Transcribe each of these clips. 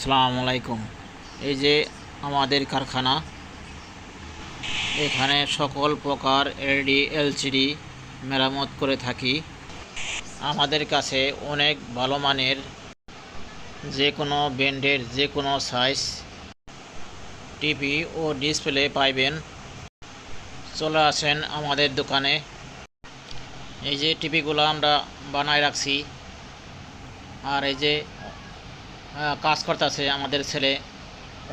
আসসালামু আলাইকুম। এই যে আমাদের কারখানা, এখানে সকল প্রকার এলইডি এলসিডি মেরামত করে থাকি। আমাদের কাছে অনেক ভালো মানের যে কোনো ব্র্যান্ডের যে কোনো সাইজ টিভি ও ডিসপ্লে পাইবেন। চলে আসেন আমাদের দোকানে। এই যে টিভিগুলো আমরা বানায় রাখছি, আর এই যে কাজ করতেছে আমাদের ছেলে।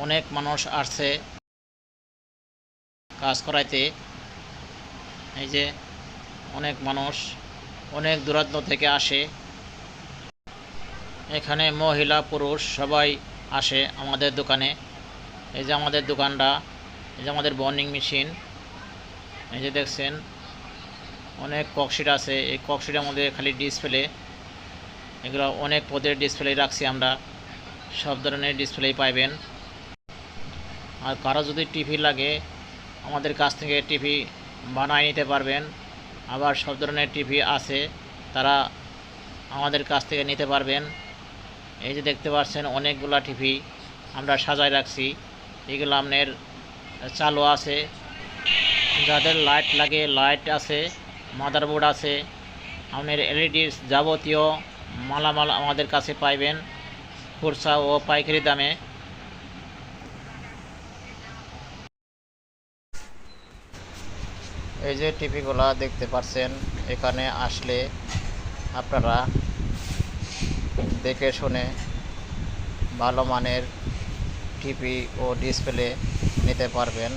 অনেক মানুষ আসছে কাজ করাইতে। এই যে অনেক মানুষ অনেক দূরান্ত থেকে আসে। এখানে মহিলা পুরুষ সবাই আসে আমাদের দোকানে। এই যে আমাদের দোকানটা, এই যে আমাদের বর্নিং মেশিন, এই যে দেখছেন অনেক ককশিট আছে। এই ককশিটের মধ্যে খালি ডিসপ্লে, এগুলো অনেক পদের ডিসপ্লে রাখছি আমরা। সব ধরনের ডিসপ্লে পাইবেন। আর কারো যদি টিভি লাগে আমাদের কাছ থেকে টিভি বানায় নিতে পারবেন। আবার সব ধরনের টিভি আছে, তারা আমাদের কাছ থেকে নিতে পারবেন। এই যে দেখতে পাচ্ছেন অনেকগুলা টিভি আমরা সাজায় রাখছি। এগুলো আপনার চালু আছে, যাদের লাইট লাগে লাইট আছে, মাদারবোর্ড আছে। আপনার এলইডির যাবতীয় মালামাল আমাদের কাছে পাইবেন খুচরা ও পাইকারি দামে। এই যে টিভিগুলা দেখতে পাচ্ছেন, এখানে আসলে আপনারা দেখে শুনে ভালো মানের টিভি ও ডিসপ্লে নিতে পারবেন।